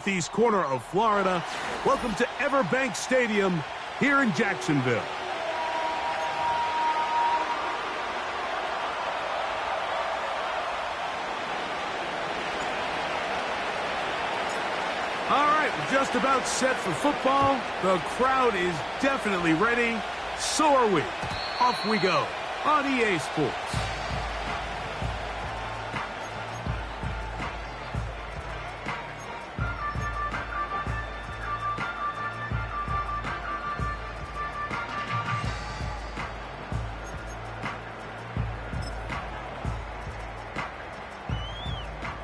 Northeast corner of Florida. Welcome to Everbank Stadium here in Jacksonville. All right, we're just about set for football. The crowd is definitely ready. So are we. Off we go on EA Sports.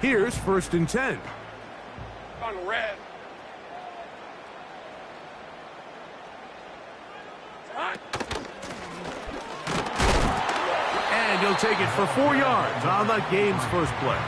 Here's 1st and 10. On red. And he'll take it for 4 yards on the game's first play.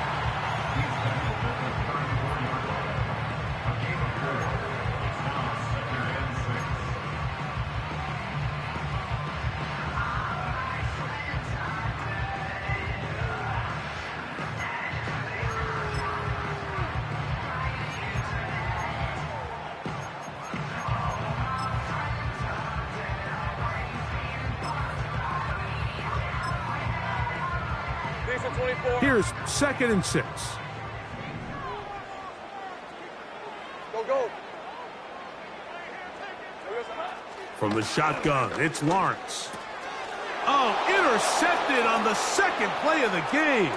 Here's 2nd and 6. Go. From the shotgun, it's Lawrence. Oh, intercepted on the 2nd play of the game.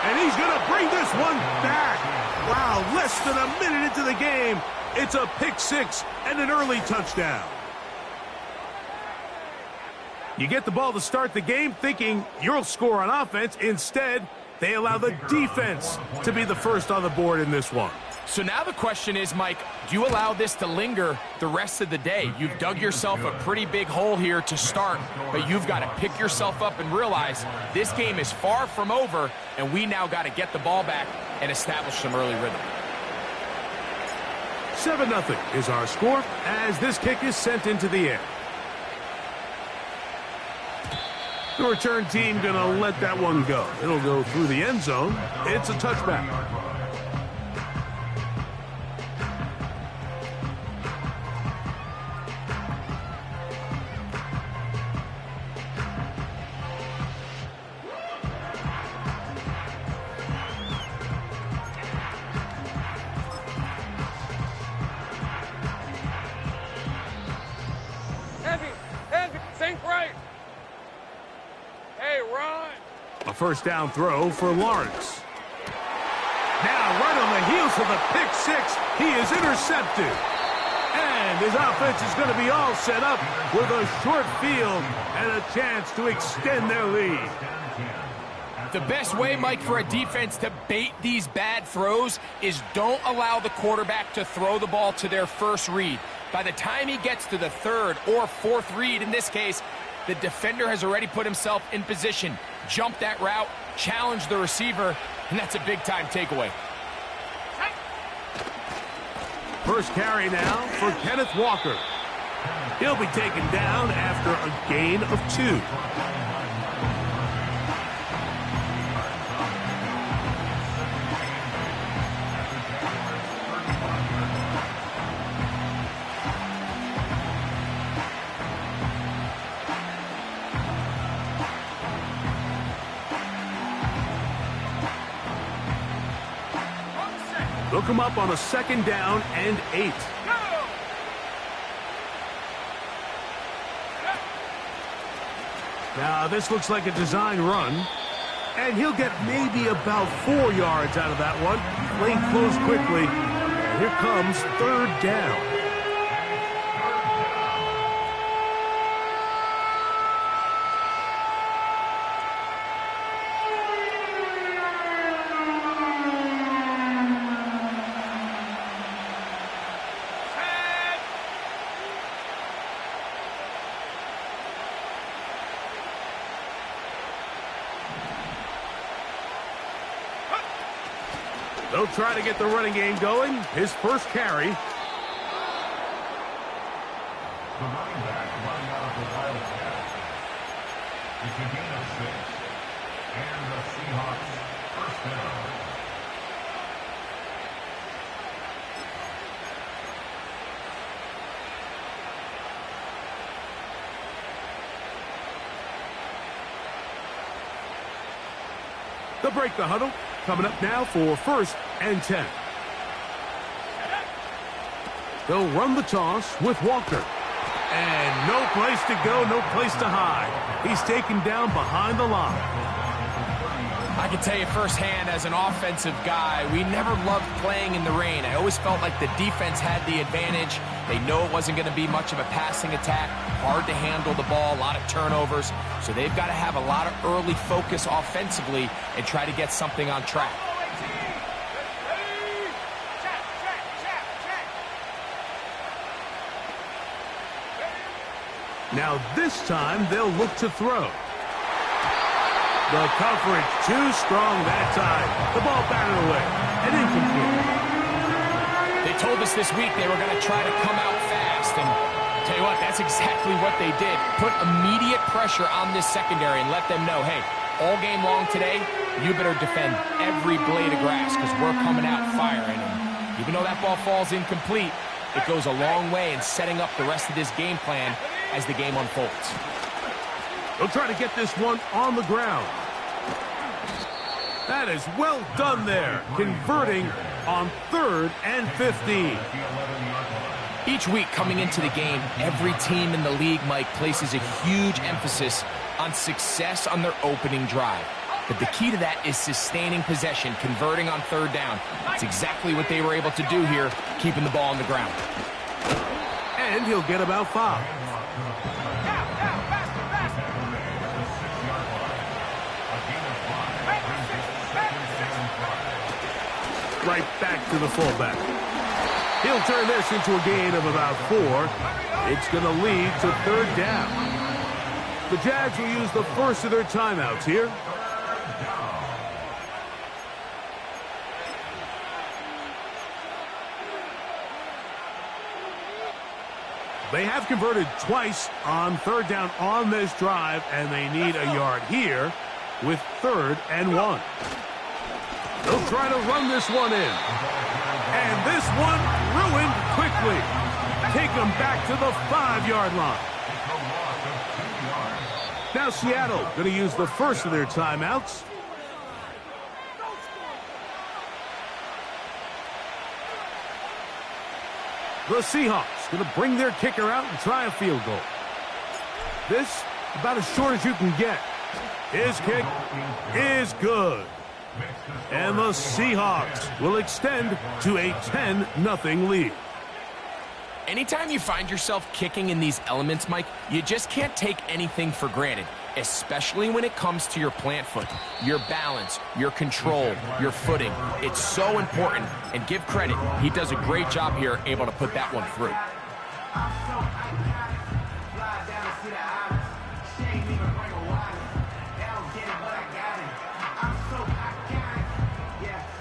And he's going to bring this one back. Wow, less than a minute into the game. It's a pick 6 and an early touchdown. You get the ball to start the game thinking you'll score on offense. Instead, they allow the defense to be the first on the board in this one. So now the question is, Mike, do you allow this to linger the rest of the day? You've dug yourself a pretty big hole here to start, but you've got to pick yourself up and realize this game is far from over, and we now got to get the ball back and establish some early rhythm. 7-0 is our score as this kick is sent into the air. The return team going to let that one go. It'll go through the end zone. It's a touchback. Heavy, think right. Hey, run. A first down throw for Lawrence. Now, right on the heels of the pick 6, he is intercepted. And his offense is going to be all set up with a short field and a chance to extend their lead. The best way, Mike, for a defense to bait these bad throws is don't allow the quarterback to throw the ball to their first read. By the time he gets to the 3rd or 4th read, in this case, the defender has already put himself in position, jump that route, challenge the receiver, and that's a big-time takeaway. First carry now for Kenneth Walker. He'll be taken down after a gain of 2. They'll come up on a 2nd down and 8. Now, this looks like a design run. And he'll get maybe about 4 yards out of that one. Playing close quickly. And here comes 3rd down. They'll try to get the running game going. His first carry. The running back running out of the Wildcat. It's a gain of 6. And the Seahawks first down. They'll break the huddle. Coming up now for 1st and 10. They'll run the toss with Walker. And no place to go, no place to hide. He's taken down behind the line. I can tell you firsthand, as an offensive guy, we never loved playing in the rain. I always felt like the defense had the advantage. They know it wasn't going to be much of a passing attack, hard to handle the ball, a lot of turnovers. So they've got to have a lot of early focus offensively and try to get something on track. Now this time they'll look to throw. The coverage too strong that time. The ball batted away and incomplete. They told us this week they were going to try to come out fast, and tell you what, that's exactly what they did. Put immediate pressure on this secondary and let them know, hey, all game long today, you better defend every blade of grass because we're coming out firing. And even though that ball falls incomplete, it goes a long way in setting up the rest of this game plan as the game unfolds. They'll try to get this one on the ground. That is well done there, converting on 3rd and 15. Each week coming into the game, every team in the league, Mike, places a huge emphasis on success on their opening drive. But the key to that is sustaining possession, converting on 3rd down. It's exactly what they were able to do here, keeping the ball on the ground. And he'll get about 5. Right back to the fullback. He'll turn this into a gain of about 4. It's going to lead to 3rd down. The Jags will use the first of their timeouts here. They have converted twice on 3rd down on this drive, and they need a yard here with 3rd and 1. They'll try to run this one in. And this one ruined quickly. Take them back to the 5-yard line. Now Seattle going to use the first of their timeouts. The Seahawks going to bring their kicker out and try a field goal. This about as short as you can get. His kick is good. And the Seahawks will extend to a 10-0 lead. Anytime you find yourself kicking in these elements, Mike, you just can't take anything for granted, especially when it comes to your plant foot, your balance, your control, your footing. It's so important, and give credit. He does a great job here, able to put that one through.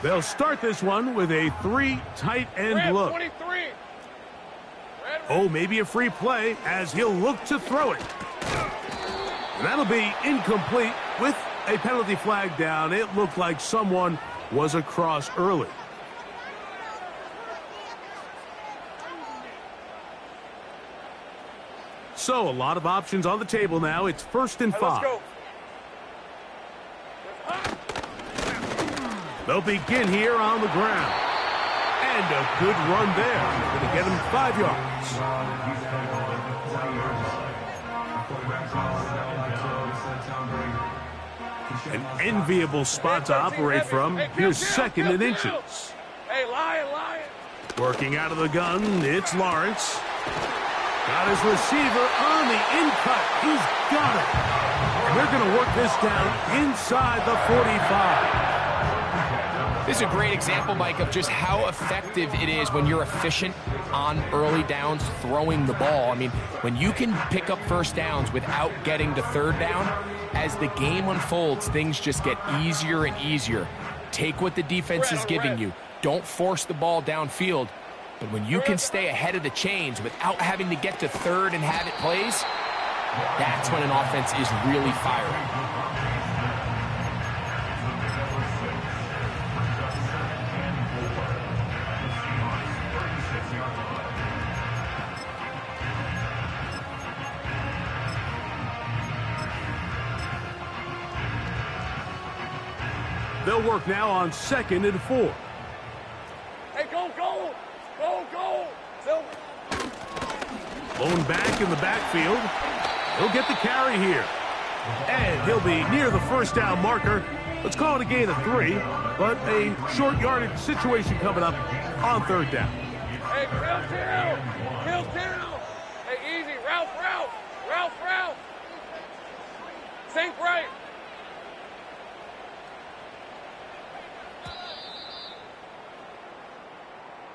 They'll start this one with a 3 tight end look. 23. Oh, maybe a free play as he'll look to throw it. That'll be incomplete with a penalty flag down. It looked like someone was across early. So a lot of options on the table now. It's 1st and 5. Let's go. They'll begin here on the ground. And a good run there. Going to get him 5 yards. An enviable spot to operate from. Here's 2nd and inches. Hey, Lion. Working out of the gun, it's Lawrence. Got his receiver on the in-cut. He's got it. And they're going to work this down inside the 45. This is a great example, Mike, of just how effective it is when you're efficient on early downs throwing the ball. I mean, when you can pick up 1st downs without getting to 3rd down, as the game unfolds, things just get easier and easier. Take what the defense is giving you. Don't force the ball downfield. But when you can stay ahead of the chains without having to get to 3rd and have it plays, that's when an offense is really firing. They'll work now on 2nd and 4. Hey, go, go! Go, go! Silver. Blown back in the backfield. He'll get the carry here. And he'll be near the first down marker. Let's call it a gain of 3, but a short yardage situation coming up on 3rd down. Hey, kill, kill! Hey, easy, route. Sink right.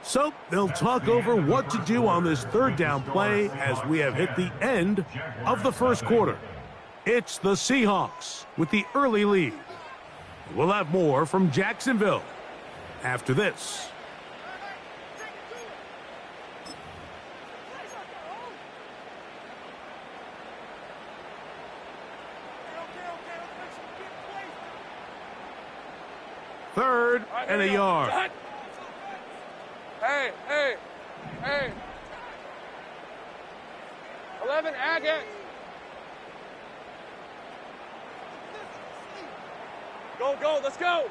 So they'll talk over what to do on this 3rd down play as we have hit the end of the first quarter. It's the Seahawks with the early lead. We'll have more from Jacksonville after this. Third and a yard. Hey. 11, Agate. Go, let's go.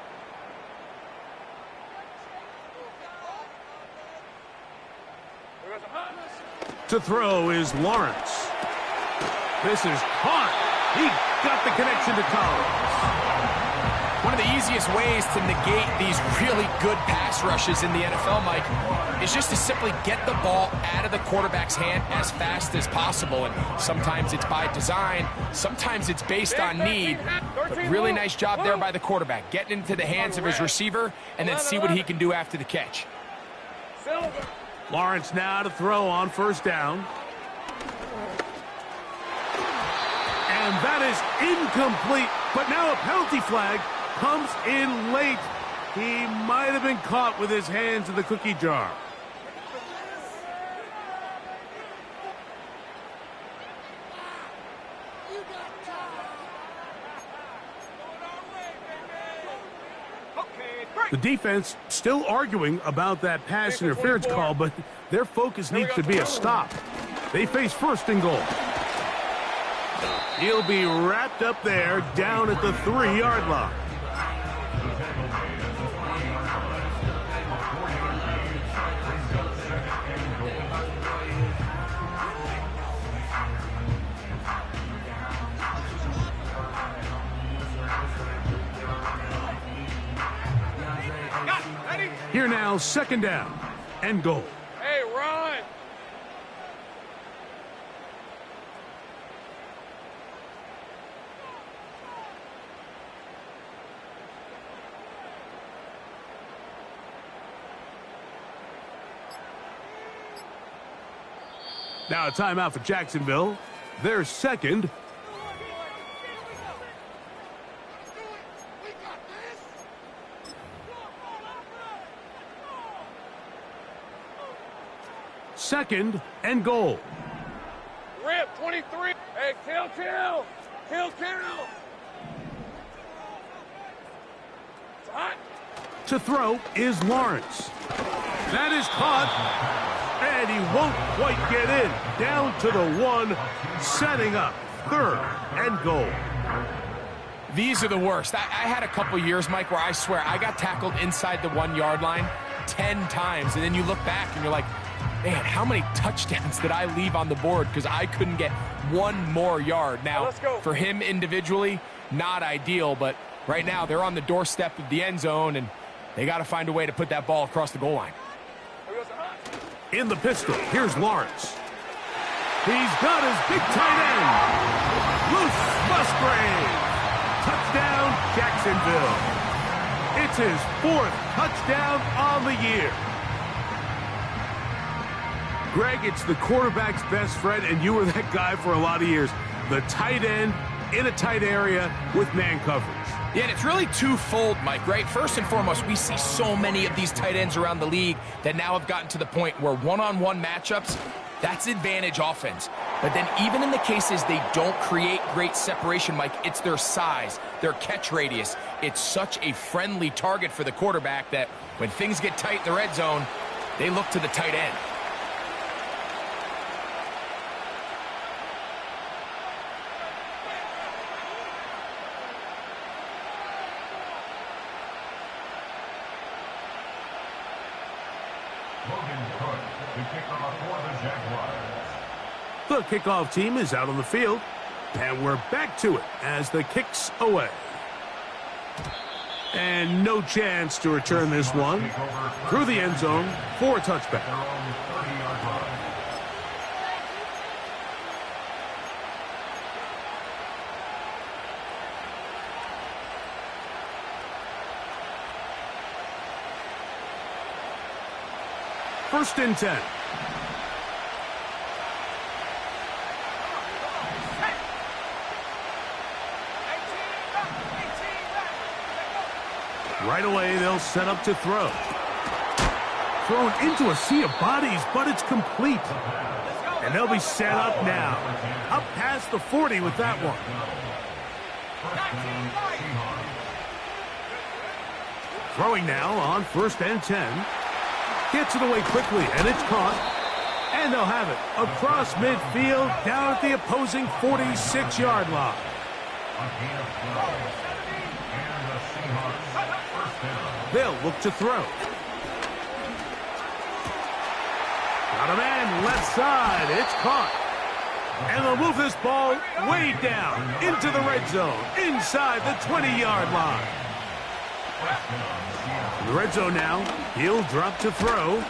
To throw is Lawrence. This is caught. He got the connection to Collins. One of the easiest ways to negate these really good pass rushes in the NFL, Mike, is just to simply get the ball out of the quarterback's hand as fast as possible. And sometimes it's by design, sometimes it's based on need. But really nice job there by the quarterback, getting into the hands of his receiver and then see what he can do after the catch. Lawrence now to throw on 1st down. And that is incomplete, but now a penalty flag comes in late. He might have been caught with his hands in the cookie jar. The defense still arguing about that pass interference call, but their focus needs to be a stop. They face 1st and goal. He'll be wrapped up there down at the 3-yard line. Here now, 2nd down and goal. Hey, run! Now a timeout for Jacksonville. Their 2nd. Second and goal. Rip, 23. Hey, kill. It's hot. To throw is Lawrence. That is caught. And he won't quite get in. Down to the 1, setting up 3rd and goal. These are the worst. I had a couple years, Mike, where I swear I got tackled inside the 1-yard line 10 times. And then you look back and you're like, man, how many touchdowns did I leave on the board because I couldn't get 1 more yard? Now, for him individually, not ideal, but right now they're on the doorstep of the end zone, and they got to find a way to put that ball across the goal line. In the pistol, here's Lawrence. He's got his big tight end. Loose Musgrave. Touchdown, Jacksonville. It's his 4th touchdown on the year. Greg, it's the quarterback's best friend, and you were that guy for a lot of years. The tight end in a tight area with man coverage. Yeah, and it's really twofold, Mike, right? First and foremost, we see so many of these tight ends around the league that now have gotten to the point where one-on-one matchups, that's advantage offense. But then even in the cases they don't create great separation, Mike, it's their size, their catch radius. It's such a friendly target for the quarterback that when things get tight in the red zone, they look to the tight end. The kickoff for the Jaguars. The kickoff team is out on the field, and we're back to it as the kick's away. And no chance to return this one through the end zone for a touchback. Their own 30-yard line. First and 10. Right away, they'll set up to throw. Thrown into a sea of bodies, but it's complete. And they'll be set up now. Up past the 40 with that one. Throwing now on first and 10. Gets it away quickly, and it's caught. And they'll have it across midfield, down at the opposing 46-yard line. They'll look to throw. Got a man left side. It's caught. And they'll move this ball way down into the red zone, inside the 20-yard line. In the red zone now, he'll drop to throw.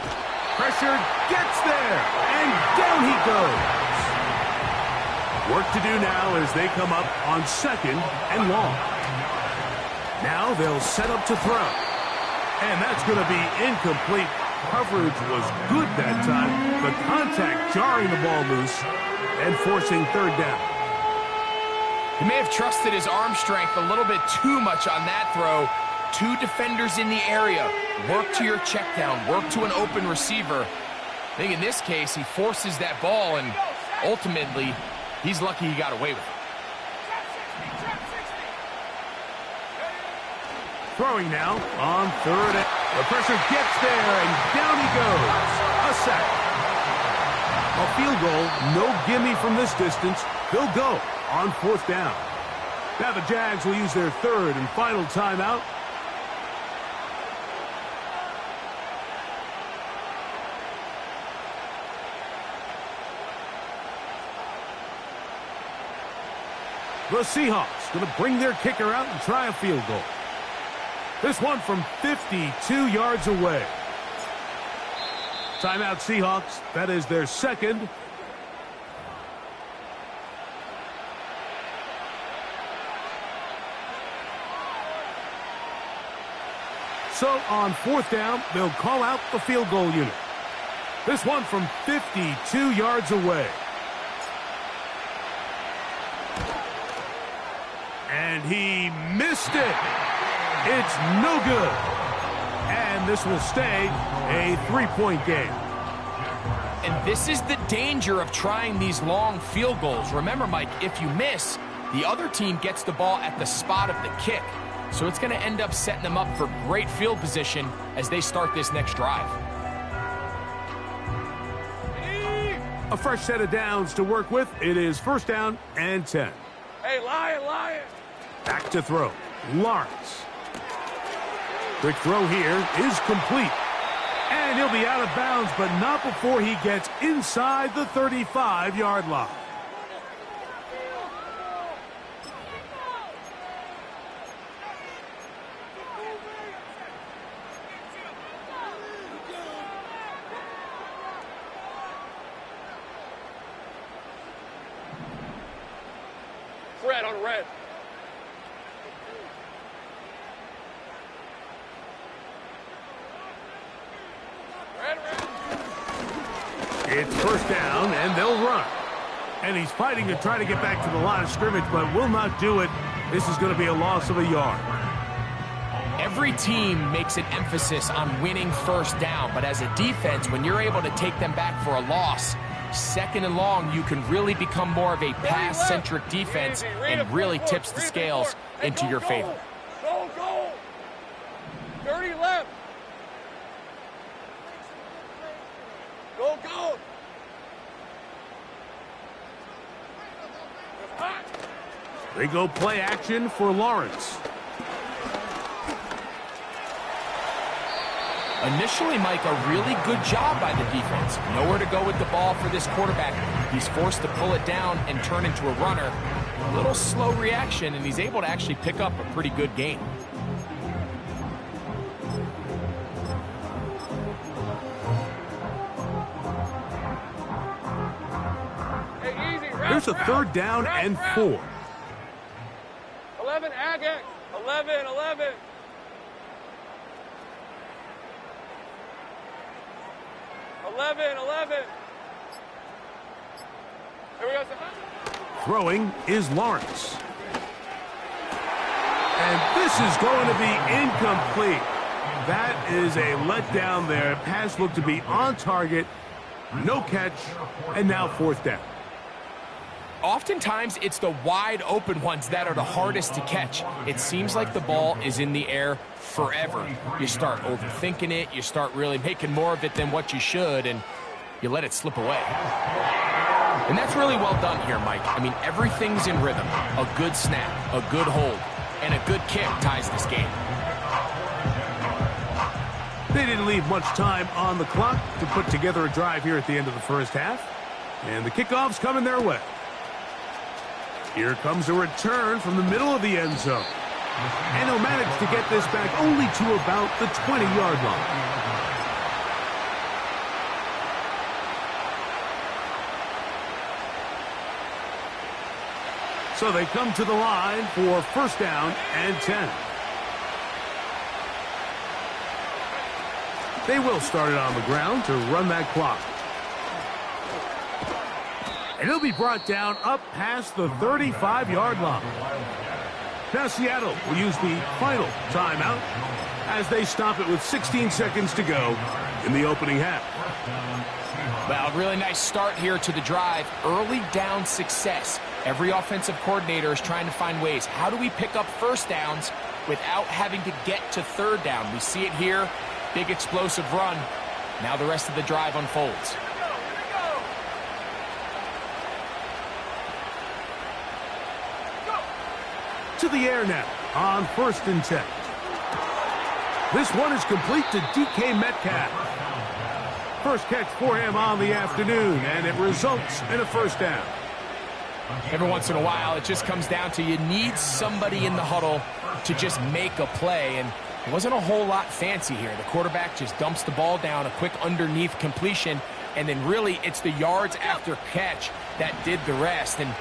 Pressure gets there, and down he goes. Work to do now as they come up on second and long. Now they'll set up to throw. And that's going to be incomplete. Coverage was good that time. The contact jarring the ball loose and forcing third down. He may have trusted his arm strength a little bit too much on that throw. Two defenders in the area. Work to your check down. Work to an open receiver. I think in this case, he forces that ball, and ultimately, he's lucky he got away with it. Throwing now on third. The pressure gets there, and down he goes. A sack. A field goal, no gimme from this distance. They'll go on fourth down. Now the Jags will use their third and final timeout. The Seahawks going to bring their kicker out and try a field goal. This one from 52 yards away. Timeout Seahawks. That is their second. So on fourth down, they'll call out the field goal unit. This one from 52 yards away. And he missed it. It's no good. And this will stay a three-point game. And this is the danger of trying these long field goals. Remember, Mike, if you miss, the other team gets the ball at the spot of the kick. So it's going to end up setting them up for great field position as they start this next drive. A fresh set of downs to work with. It is first down and 10. Hey, Lion! Back to throw. Lawrence. Quick throw here is complete. And he'll be out of bounds, but not before he gets inside the 35-yard line. Red on red. It's first down, and they'll run. And he's fighting to try to get back to the line of scrimmage, but will not do it. This is going to be a loss of a yard. Every team makes an emphasis on winning first down, but as a defense, when you're able to take them back for a loss, second and long, you can really become more of a pass-centric defense and really tips the scales into your favor. Go! Dirty left. Go! They go play action for Lawrence. Initially, Mike, a really good job by the defense. Nowhere to go with the ball for this quarterback. He's forced to pull it down and turn into a runner. A little slow reaction, and he's able to actually pick up a pretty good gain. Hey, easy. There's a third down and 4. 11, Agate. 11, 11. Here we go. Throwing is Lawrence. And this is going to be incomplete. That is a letdown there. Pass looked to be on target. No catch. And now 4th down. Oftentimes, it's the wide open ones that are the hardest to catch. It seems like the ball is in the air forever. You start overthinking it. You start really making more of it than what you should, and you let it slip away. And that's really well done here, Mike. I mean, everything's in rhythm. A good snap, a good hold, and a good kick ties this game. They didn't leave much time on the clock to put together a drive here at the end of the first half. And the kickoff's coming their way. Here comes a return from the middle of the end zone. And he'll manage to get this back only to about the 20-yard line. So they come to the line for 1st down and 10. They will start it on the ground to run that clock. And he'll be brought down up past the 35-yard line. Now Seattle will use the final timeout as they stop it with 16 seconds to go in the opening half. Well, really nice start here to the drive. Early down success. Every offensive coordinator is trying to find ways. How do we pick up 1st downs without having to get to 3rd down? We see it here. Big explosive run. Now the rest of the drive unfolds. To the air now on 1st and 10. This one is complete to DK Metcalf. First catch for him on the afternoon, and it results in a 1st down. Every once in a while, it just comes down to you need somebody in the huddle to just make a play, and it wasn't a whole lot fancy here. The quarterback just dumps the ball down, a quick underneath completion, and then really it's the yards after catch that did the rest, and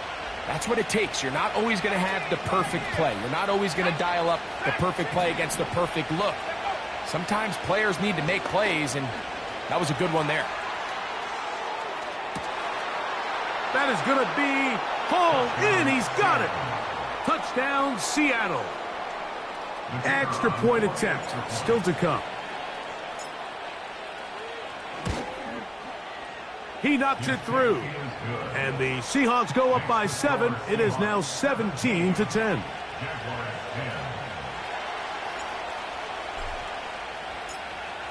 that's what it takes. You're not always going to have the perfect play. You're not always going to dial up the perfect play against the perfect look. Sometimes players need to make plays, and that was a good one there. That is going to be hauled in. He's got it. Touchdown, Seattle. Extra point attempt still to come. He knocks it through. And the Seahawks go up by 7. It is now 17-10.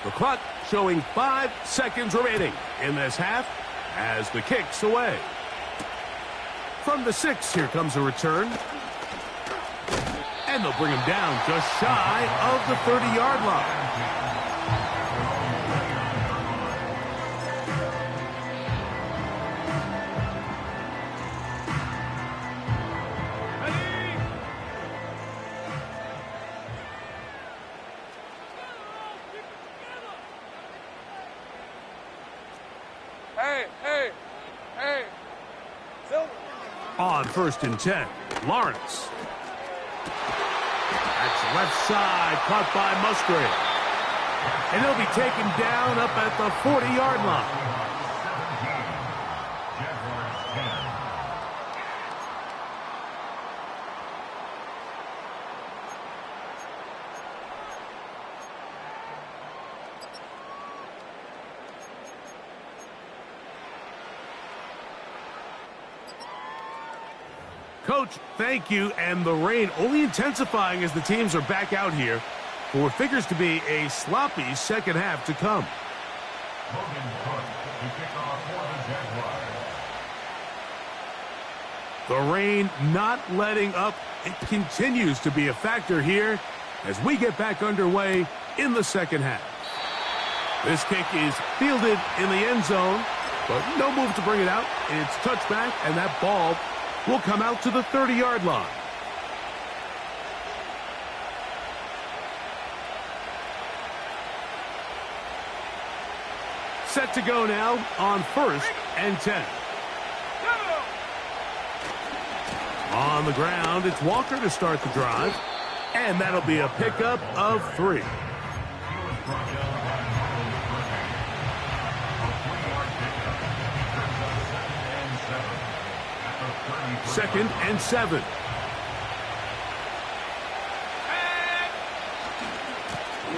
The clock showing 5 seconds remaining in this half as the kick's away. From the 6, here comes a return. And they'll bring him down just shy of the 30-yard line. On 1st and 10, Lawrence. That's left side, caught by Musgrave. And he'll be taken down up at the 40-yard line. Coach, thank you, and the rain only intensifying as the teams are back out here for what figures to be a sloppy 2nd half to come. The rain not letting up. It continues to be a factor here as we get back underway in the 2nd half. This kick is fielded in the end zone, but no move to bring it out. It's touchback, and that ball will come out to the 30-yard line. Set to go now on 1st and 10. On the ground, it's Walker to start the drive, and that'll be a pickup of 3. Second and 7.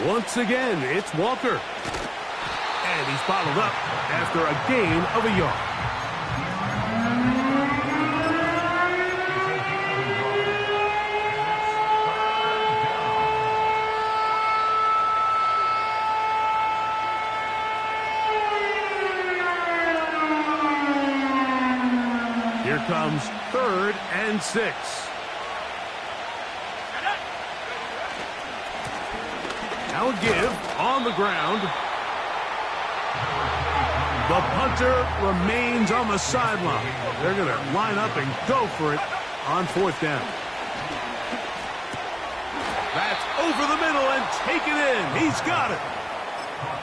Once again, it's Walker. And he's bottled up after a gain of a yard. Here comes 3rd and 6. Now a give on the ground. The punter remains on the sideline. They're going to line up and go for it on 4th down. That's over the middle and take it in. He's got it.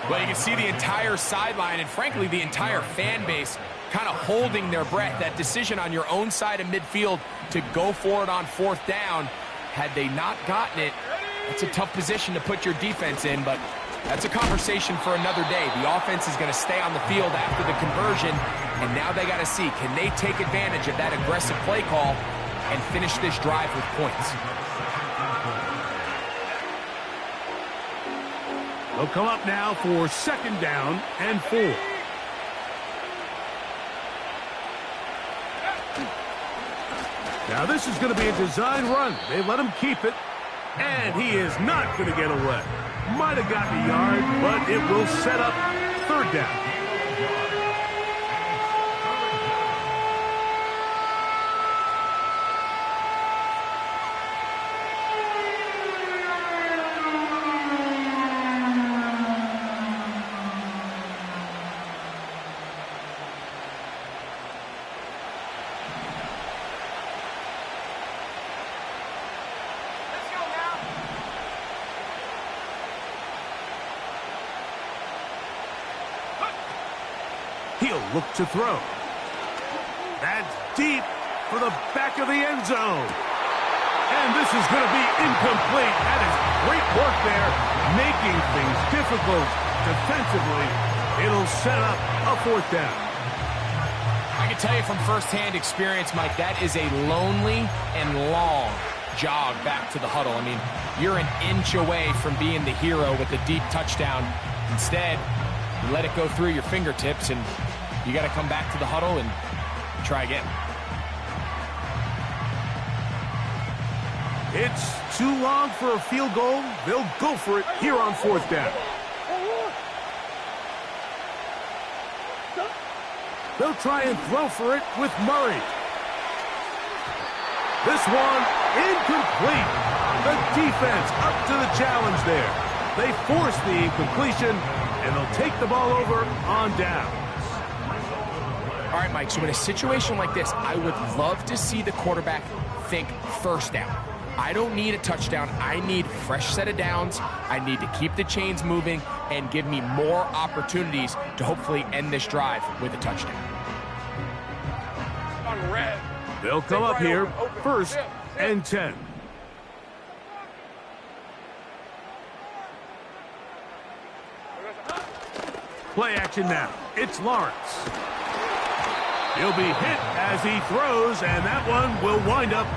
Well, you can see the entire sideline and, frankly, the entire fan base kind of holding their breath. That decision on your own side of midfield to go for it on 4th down, had they not gotten it, it's a tough position to put your defense in, but that's a conversation for another day. The offense is going to stay on the field after the conversion, and now they got to see, can they take advantage of that aggressive play call and finish this drive with points? They'll come up now for 2nd down and 4. Now this is going to be a design run. They let him keep it, and he is not going to get away. Might have gotten a yard, but it will set up 3rd down. He'll look to throw. That's deep for the back of the end zone. And this is going to be incomplete. That is great work there, making things difficult defensively. It'll set up a 4th down. I can tell you from firsthand experience, Mike, that is a lonely and long jog back to the huddle. I mean, you're an inch away from being the hero with a deep touchdown. Instead, you let it go through your fingertips, and you got to come back to the huddle and try again. It's too long for a field goal. They'll go for it here on 4th down. They'll try and throw for it with Murray. This one incomplete. The defense up to the challenge there. They force the incompletion, and they'll take the ball over on downs. All right, Mike, so in a situation like this, I would love to see the quarterback think 1st down. I don't need a touchdown. I need a fresh set of downs. I need to keep the chains moving and give me more opportunities to hopefully end this drive with a touchdown. They'll come up here 1st and 10. Play action now. It's Lawrence. He'll be hit as he throws, and that one will wind up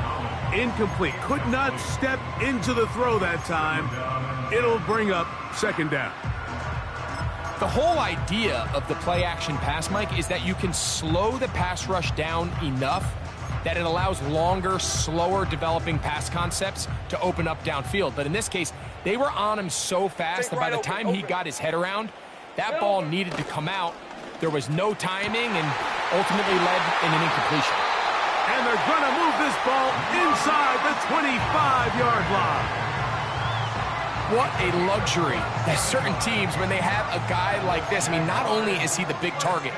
incomplete. Could not step into the throw that time. It'll bring up 2nd down. The whole idea of the play action pass, Mike, is that you can slow the pass rush down enough that it allows longer, slower developing pass concepts to open up downfield. But in this case, they were on him so fast that by the time he got his head around, that ball needed to come out. There was no timing and ultimately led in an incompletion. And they're going to move this ball inside the 25-yard line. what a luxury that certain teams, when they have a guy like this, I mean, not only is he the big target,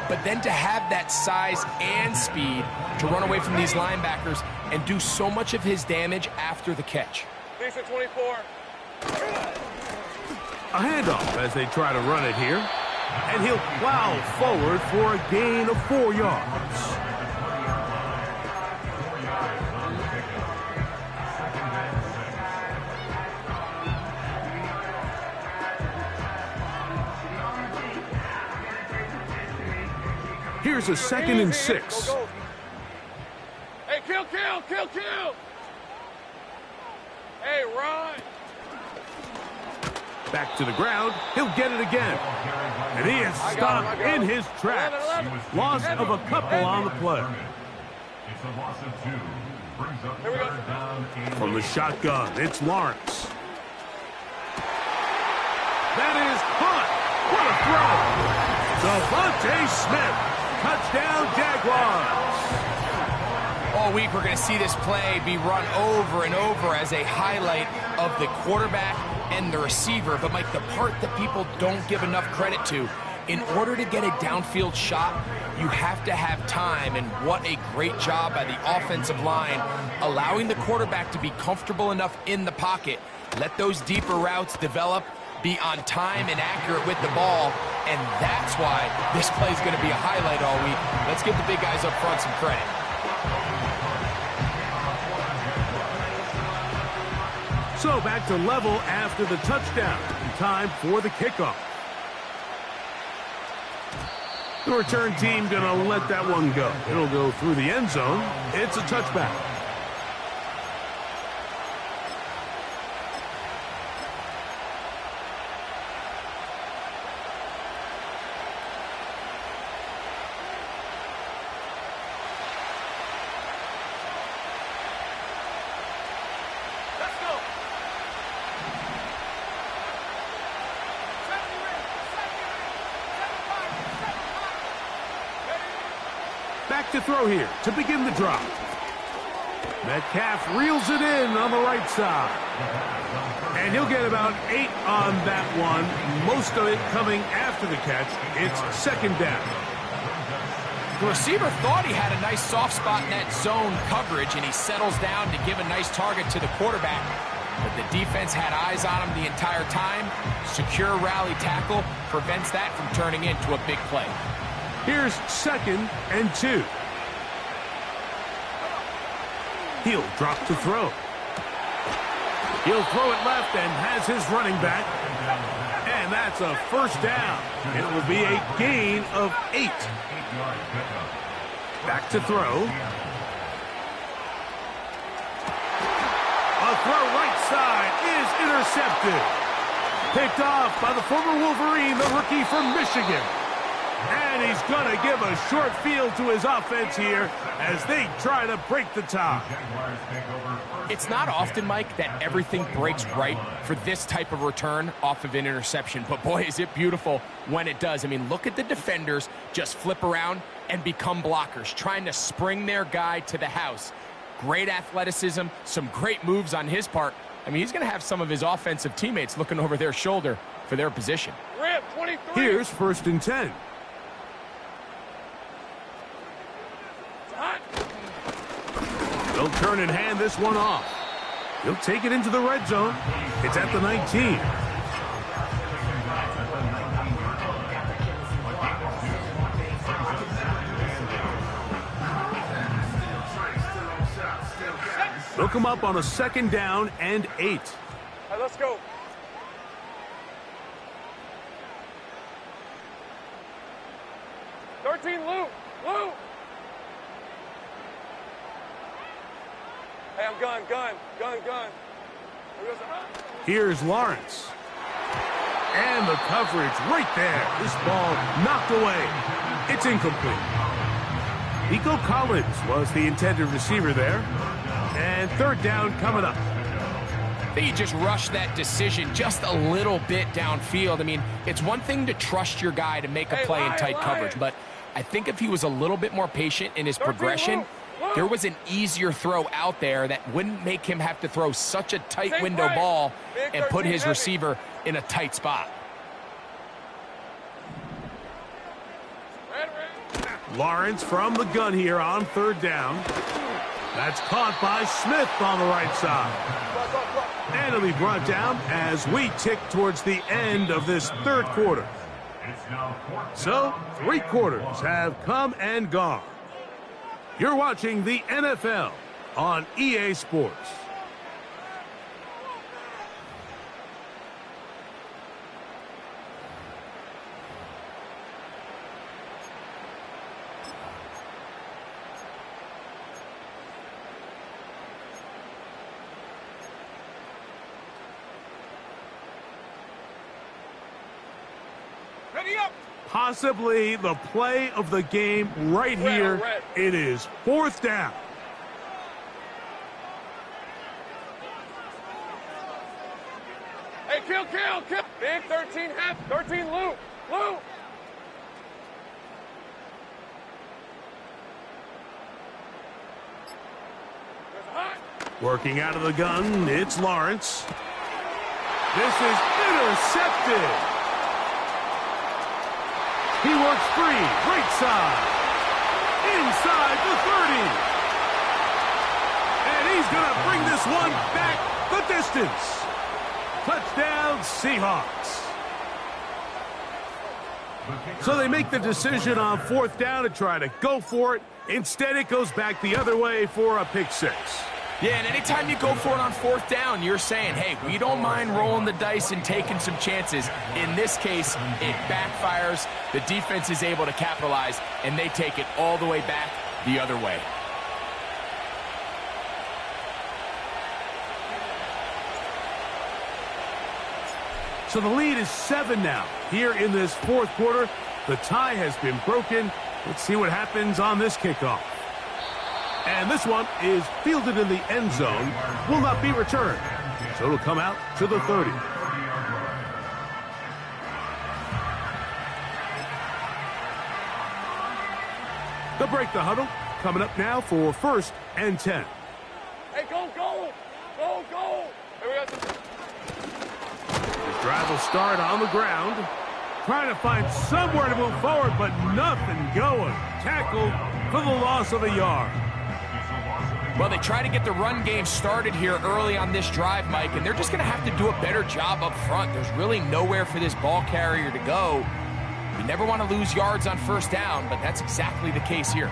but then to have that size and speed to run away from these linebackers and do so much of his damage after the catch. Decent 24. A handoff as they try to run it here. And he'll plow forward for a gain of 4 yards. Here's a 2nd and 6. Go, go. Hey, kill. Hey, run. Back to the ground. He'll get it again. And he is stopped in his tracks. Loss of a couple on the play. It's a loss of 2. Brings up Here we go. down and From the shotgun, it's Lawrence. That is caught. What a throw. Devontae Smith. Touchdown, Jaguars. All week we're going to see this play be run over and over as a highlight of the quarterback and the receiver. But, Mike, the part that people don't give enough credit to, in order to get a downfield shot, you have to have time. And what a great job by the offensive line, allowing the quarterback to be comfortable enough in the pocket. Let those deeper routes develop, be on time and accurate with the ball, and that's why this play is going to be a highlight all week. Let's give the big guys up front some credit. So back to level after the touchdown. Time for the kickoff. The return team going to let that one go. It'll go through the end zone. It's a touchback. Back to throw here to begin the drop. Metcalf reels it in on the right side. And he'll get about 8 on that one. Most of it coming after the catch. It's 2nd down. The receiver thought he had a nice soft spot in that zone coverage, and he settles down to give a nice target to the quarterback. But the defense had eyes on him the entire time. Secure rally tackle prevents that from turning into a big play. Here's 2nd and 2. He'll drop to throw. He'll throw it left and has his running back. And that's a 1st down. It will be a gain of 8. Back to throw. A throw right side is intercepted. Picked off by the former Wolverine, the rookie from Michigan. And he's going to give a short field to his offense here as they try to break the tie. It's not often, Mike, that everything breaks right for this type of return off of an interception. But, boy, is it beautiful when it does. I mean, look at the defenders just flip around and become blockers, trying to spring their guy to the house. Great athleticism, some great moves on his part. I mean, he's going to have some of his offensive teammates looking over their shoulder for their position. Rip, 23. Here's 1st and 10. They'll turn and hand this one off. He'll take it into the red zone. It's at the 19. They'll come up on a 2nd down and 8. All right, let's go. Luke. Hey, I'm gun. Here's Lawrence. And the coverage right there. This ball knocked away. It's incomplete. Nico Collins was the intended receiver there. And 3rd down coming up. I think he just rushed that decision just a little bit downfield. I mean, it's one thing to trust your guy to make a play in tight coverage, but I think if he was a little bit more patient in his progression, there was an easier throw out there that wouldn't make him have to throw such a tight window ball and put his receiver in a tight spot. Lawrence from the gun here on third down. That's caught by Smith on the right side. And it'll be brought down as we tick towards the end of this third quarter. So, 3 quarters have come and gone. You're watching the NFL on EA Sports. Possibly the play of the game right here. It is 4th down. Hey, kill. Big 13 half, 13 loop. Working out of the gun, it's Lawrence. This is intercepted. He works free, right side, inside the 30. And he's going to bring this one back the distance. Touchdown, Seahawks. So they make the decision on 4th down to try to go for it. Instead, it goes back the other way for a pick 6. Yeah, and anytime you go for it on 4th down, you're saying, hey, we don't mind rolling the dice and taking some chances. In this case, it backfires. The defense is able to capitalize, and they take it all the way back the other way. So the lead is 7 now. Here in this 4th quarter, the tie has been broken. Let's see what happens on this kickoff. And this one is fielded in the end zone, will not be returned. So it'll come out to the 30. They'll break the huddle. Coming up now for 1st and 10. Hey, go. Here we go. The drive will start on the ground. Trying to find somewhere to move forward, but nothing going. Tackled for the loss of a yard. Well, they try to get the run game started here early on this drive, Mike, and they're just going to have to do a better job up front. There's really nowhere for this ball carrier to go. You never want to lose yards on 1st down, but that's exactly the case here.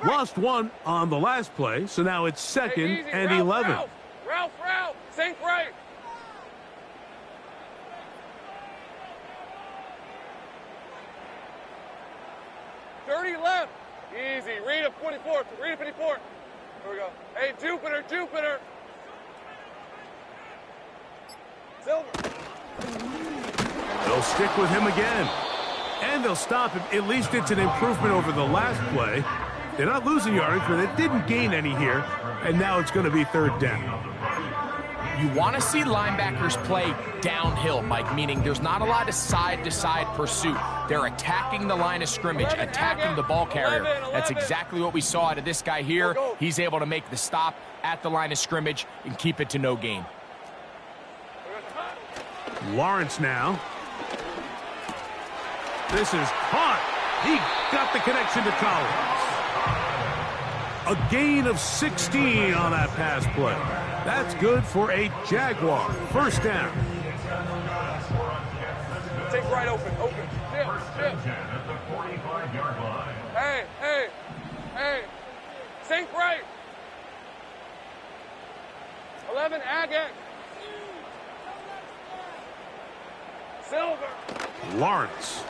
Lost one on the last play, so now it's 2nd and 11. Ralph, sink right. Dirty left. Easy. Read a 24. Here we go. Hey, Jupiter. Silver. They'll stick with him again. And they'll stop him. At least it's an improvement over the last play. They're not losing yardage, but they didn't gain any here. And now it's going to be 3rd down. You want to see linebackers play downhill, Mike, meaning there's not a lot of side-to-side pursuit. They're attacking the line of scrimmage, attacking the ball carrier. That's exactly what we saw out of this guy here. He's able to make the stop at the line of scrimmage and keep it to no gain. Lawrence now. This is caught. He got the connection to Collins. A gain of 16 on that pass play. That's good for a Jaguar. 1st down. Take right open. Chip. Hey. Sink right. 11, Agate. Silver. Lawrence.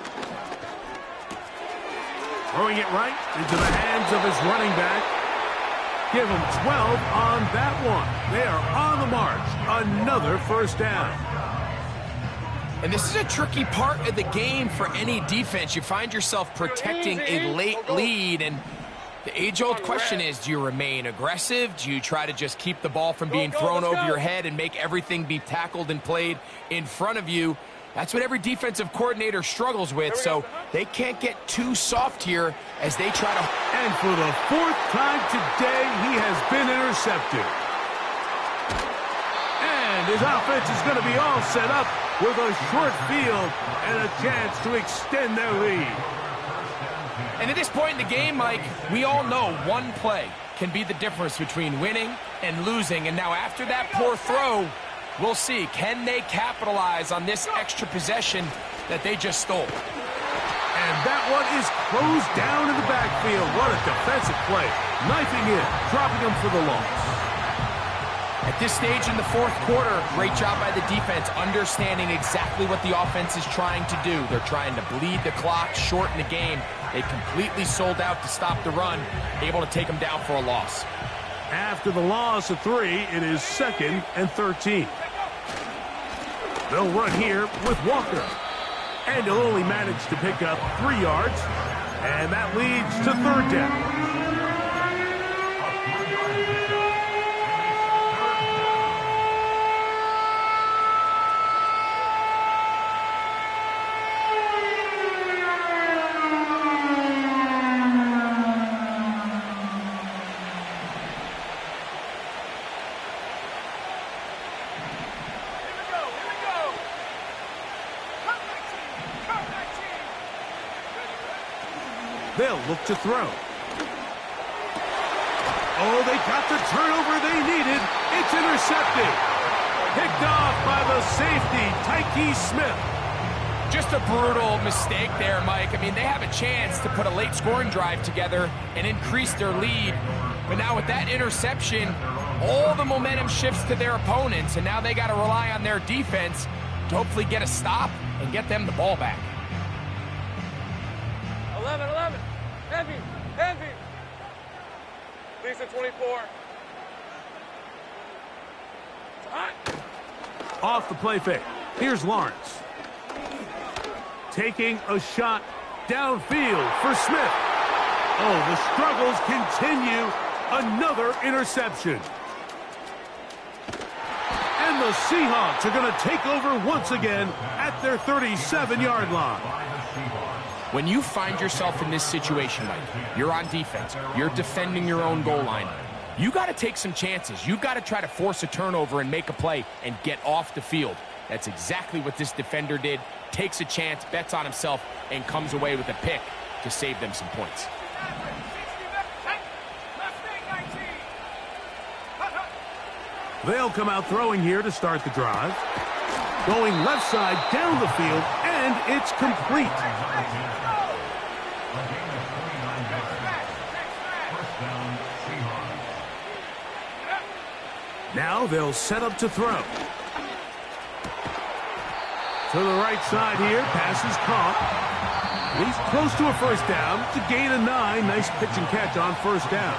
Throwing it right into the hands of his running back. Give him 12 on that one. They are on the march. Another 1st down. And this is a tricky part of the game for any defense. You find yourself protecting a late lead, and The age-old question is, do you remain aggressive? Do you try to just keep the ball from being thrown over your head and make everything be tackled and played in front of you? That's what every defensive coordinator struggles with, so they can't get too soft here as they try to... And for the 4th time today, he has been intercepted. And his offense is going to be all set up with a short field and a chance to extend their lead. And at this point in the game, Mike, we all know one play can be the difference between winning and losing. And now after that poor throw, we'll see, can they capitalize on this extra possession that they just stole? And that one is closed down in the backfield. What a defensive play. Knifing in, dropping him for the loss. At this stage in the 4th quarter, great job by the defense, understanding exactly what the offense is trying to do. They're trying to bleed the clock, shorten the game. They completely sold out to stop the run, able to take them down for a loss. After the loss of 3, it is 2nd and 13. They'll run here with Walker. And he'll only manage to pick up 3 yards. And that leads to 3rd down. They'll look to throw. Oh, they got the turnover they needed. It's intercepted. Picked off by the safety, Tyke Smith. Just a brutal mistake there, Mike. I mean, they have a chance to put a late scoring drive together and increase their lead. But now with that interception, all the momentum shifts to their opponents, and now they got to rely on their defense to hopefully get a stop and get them the ball back. 11. Heavy. Lisa 24. Off the play fake. Here's Lawrence. Taking a shot downfield for Smith. Oh, the struggles continue. Another interception. And the Seahawks are going to take over once again at their 37-yard line. When you find yourself in this situation, Mike, you're on defense, you're defending your own goal line, you got to take some chances. You got to try to force a turnover and make a play and get off the field. That's exactly what this defender did. Takes a chance, bets on himself, and comes away with a pick to save them some points. They'll come out throwing here to start the drive. Going left side down the field, and it's complete. Now they'll set up to throw. To the right side here, pass is caught. He's close to a first down to gain a 9. Nice pitch and catch on first down.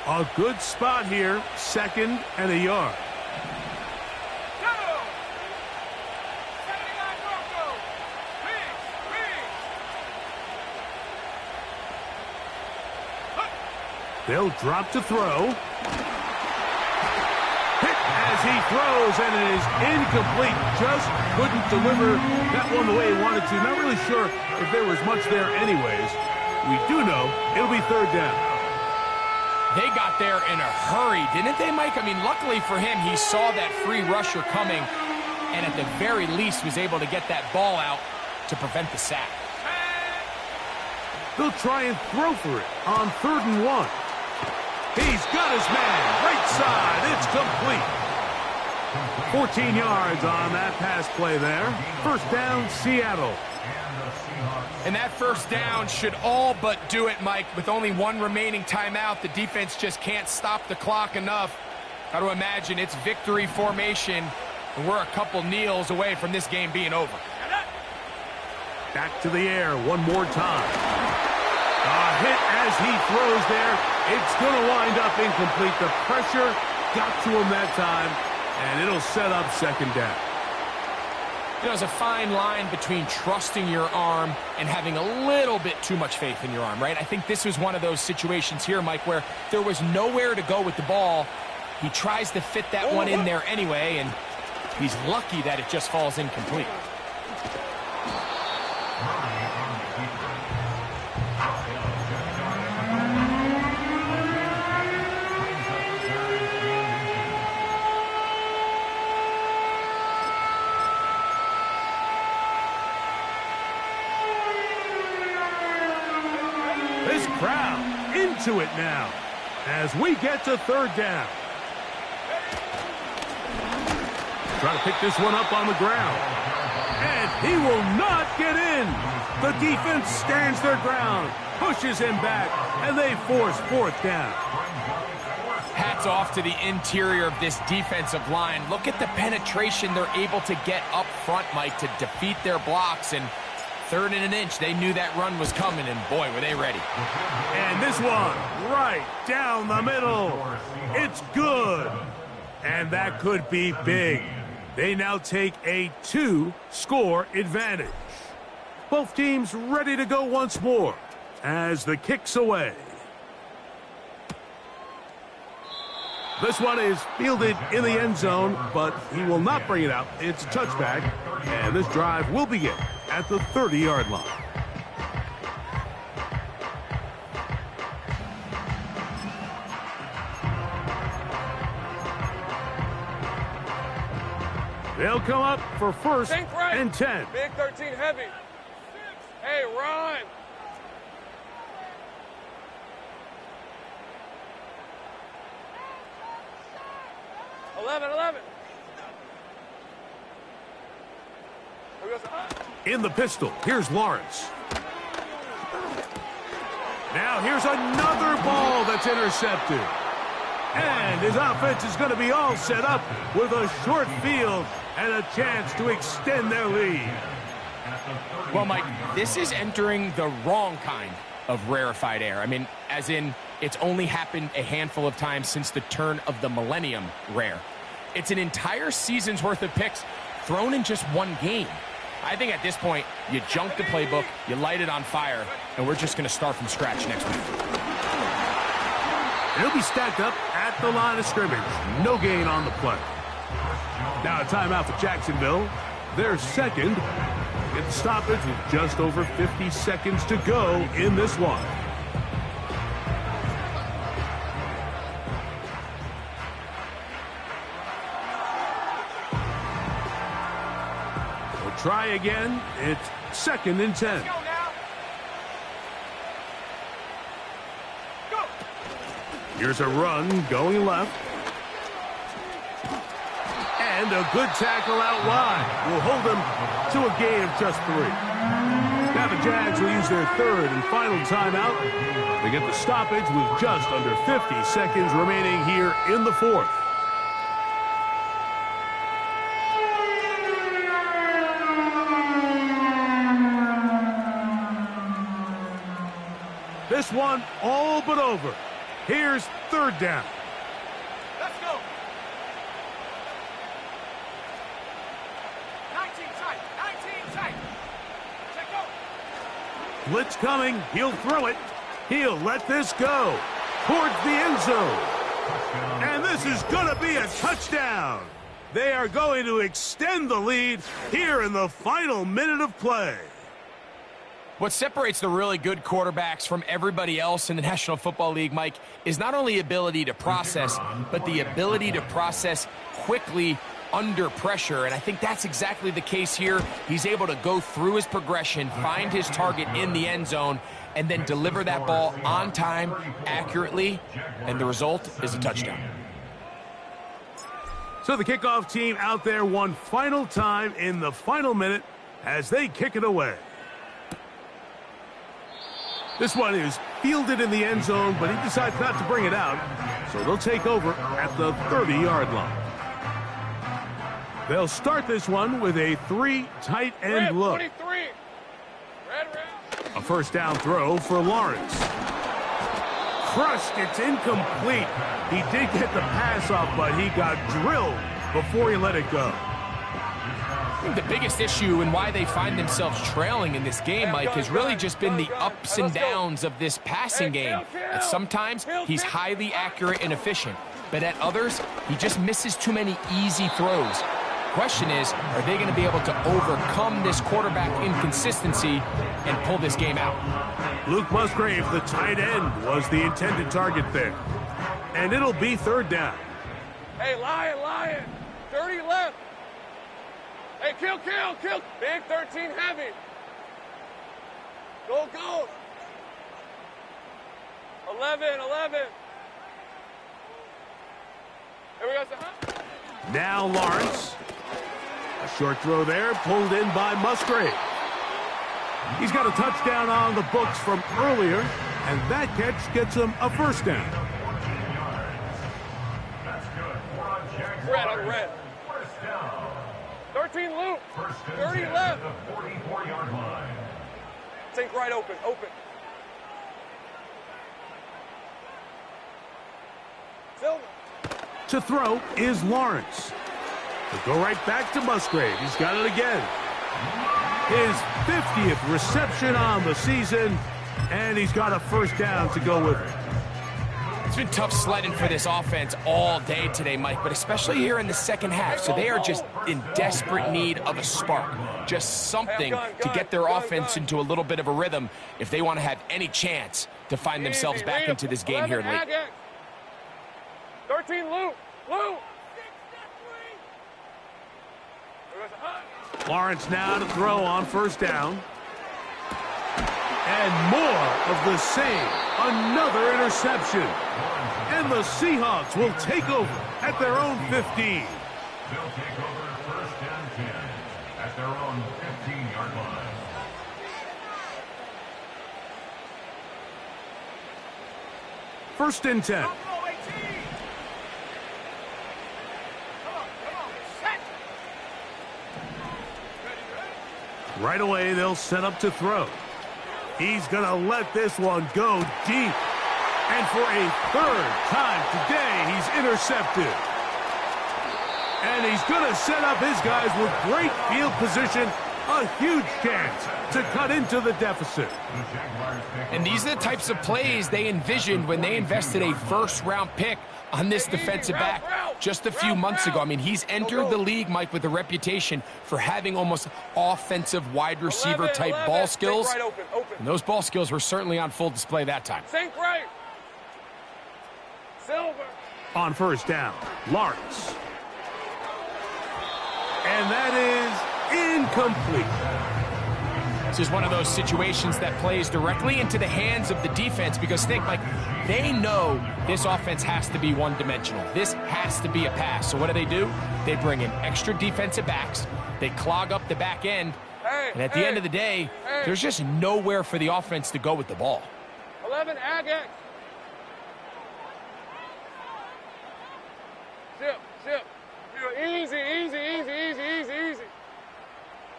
A good spot here, 2nd and a yard. They'll drop to throw. Hit as he throws, and it is incomplete. Just couldn't deliver that one the way he wanted to. Not really sure if there was much there anyways. We do know it'll be 3rd down. They got there in a hurry, didn't they, Mike? I mean, luckily for him, he saw that free rusher coming and at the very least was able to get that ball out to prevent the sack. They'll try and throw for it on 3rd and 1. He's got his man, right side, it's complete. 14 yards on that pass play there. First down, Seattle. And that first down should all but do it, Mike. With only 1 remaining timeout, the defense just can't stop the clock enough. Got to imagine it's victory formation, and we're a couple kneels away from this game being over. Back to the air one more time. A hit as he throws there. It's going to wind up incomplete. The pressure got to him that time, and it'll set up 2nd down. You know, there's a fine line between trusting your arm and having a little bit too much faith in your arm, right? I think this was one of those situations here, Mike, where there was nowhere to go with the ball. He tries to fit that one in there anyway, and he's lucky that it just falls incomplete. This crowd into it now as we get to third down. Trying to pick this one up on the ground. And he will not get in. The defense stands their ground, pushes him back, and they force fourth down. Hats off to the interior of this defensive line. Look at the penetration they're able to get up front, Mike, to defeat their blocks. And third and an inch, they knew that run was coming, and boy, were they ready. And this one right down the middle. It's good. And that could be big. They now take a 2-score advantage. Both teams ready to go once more as the kick's away. This one is fielded in the end zone, but he will not bring it out. It's a touchback, and this drive will begin at the 30-yard line. They'll come up for first and 10. Big 13 heavy. Hey, run. Eleven. In the pistol, here's Lawrence. Now here's another ball that's intercepted. And his offense is going to be all set up with a short field and a chance to extend their lead. Well, Mike, this is entering the wrong kind of rarefied air. I mean, as in, it's only happened a handful of times since the turn of the millennium rare. It's an entire season's worth of picks thrown in just one game. I think at this point, you junk the playbook, you light it on fire, and we're just going to start from scratch next week. He'll be stacked up at the line of scrimmage. No gain on the play. Now a timeout for Jacksonville. Their second. Get the stoppage with just over 50 seconds to go in this one. We'll try again. It's second and 10. Here's a run going left. And a good tackle out wide will hold them to a gain of just 3. Now the Jags will use their third and final timeout. They get the stoppage with just under 50 seconds remaining here in the fourth. This one all but over. Here's third down. Let's go. 19 tight. Check go. Blitz coming. He'll throw it. He'll let this go towards the end zone. And this is going to be a touchdown. They are going to extend the lead here in the final minute of play. What separates the really good quarterbacks from everybody else in the National Football League, Mike, is not only ability to process, but the ability to process quickly under pressure. And I think that's exactly the case here. He's able to go through his progression, find his target in the end zone, and then deliver that ball on time, accurately, and the result is a touchdown. So the kickoff team out there one final time in the final minute as they kick it away. This one is fielded in the end zone, but he decides not to bring it out. So they'll take over at the 30-yard line. They'll start this one with a 3 tight end look. 23. Red. A first down throw for Lawrence. Crushed. It's incomplete. He did get the pass off, but he got drilled before he let it go. think the biggest issue and why they find themselves trailing in this game, Mike, has really just been the ups and downs of this passing game. At sometimes, he's highly accurate and efficient, but at others, he just misses too many easy throws. Question is, are they going to be able to overcome this quarterback inconsistency and pull this game out? Luke Musgrave, the tight end, was the intended target there. And it'll be third down. Hey, Lion. 30 left. Hey, kill. Big 13 heavy. Go. 11. Here we go. Now Lawrence. A short throw there, pulled in by Musgrave. He's got a touchdown on the books from earlier, and that catch gets him a first down. Red. 13 loop. 30 left. 44-yard line. Sink right open. Silver. To throw is Lawrence. He'll go right back to Musgrave. He's got it again. His 50th reception on the season, and he's got a first down to go with it. It's been tough sledding for this offense all day today, Mike, but especially here in the second half. So they are just in desperate need of a spark, just something to get their offense into a little bit of a rhythm if they want to have any chance to find themselves back into this game here late. 13 loop. Lawrence now to throw on first down. And more of the same. Another interception. And the Seahawks will take over at their own 15. They'll take over first and 10 at their own 15-yard line. First and 10. Right away, they'll set up to throw. He's going to let this one go deep. And for a third time today, he's intercepted. And he's going to set up his guys with great field position. A huge chance to cut into the deficit. And these are the types of plays they envisioned when they invested a first-round pick on this defensive back just a few months ago. I mean, he's entered the league, Mike, with a reputation for having almost offensive wide receiver-type ball skills. And those ball skills were certainly on full display that time. Sink right. Silver. On first down, Lawrence. And that is incomplete. This is one of those situations that plays directly into the hands of the defense because, think, like, they know this offense has to be one-dimensional. This has to be a pass. So what do? They bring in extra defensive backs. They clog up the back end. And at the end of the day, there's just nowhere for the offense to go with the ball. 11, Agate. Zip. Easy.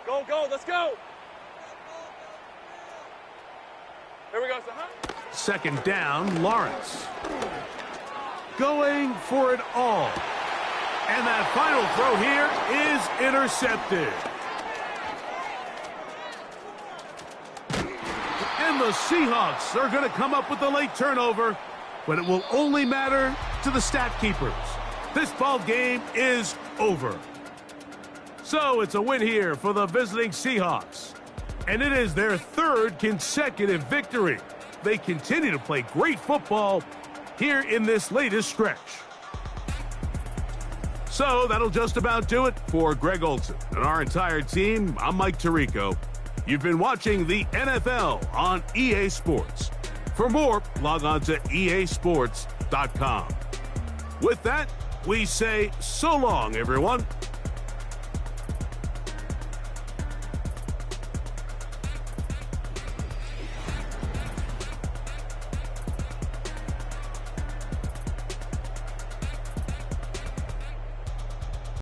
Go, let's go. Here we go, Second down, Lawrence. Going for it all. And that final throw here is intercepted. And the Seahawks are going to come up with a late turnover, but it will only matter to the stat keepers. This ball game is over. So it's a win here for the visiting Seahawks. And it is their third consecutive victory. They continue to play great football here in this latest stretch. So that'll just about do it for Greg Olson and our entire team. I'm Mike Tirico. You've been watching the NFL on EA Sports. For more, log on to easports.com. With that, we say so long, everyone.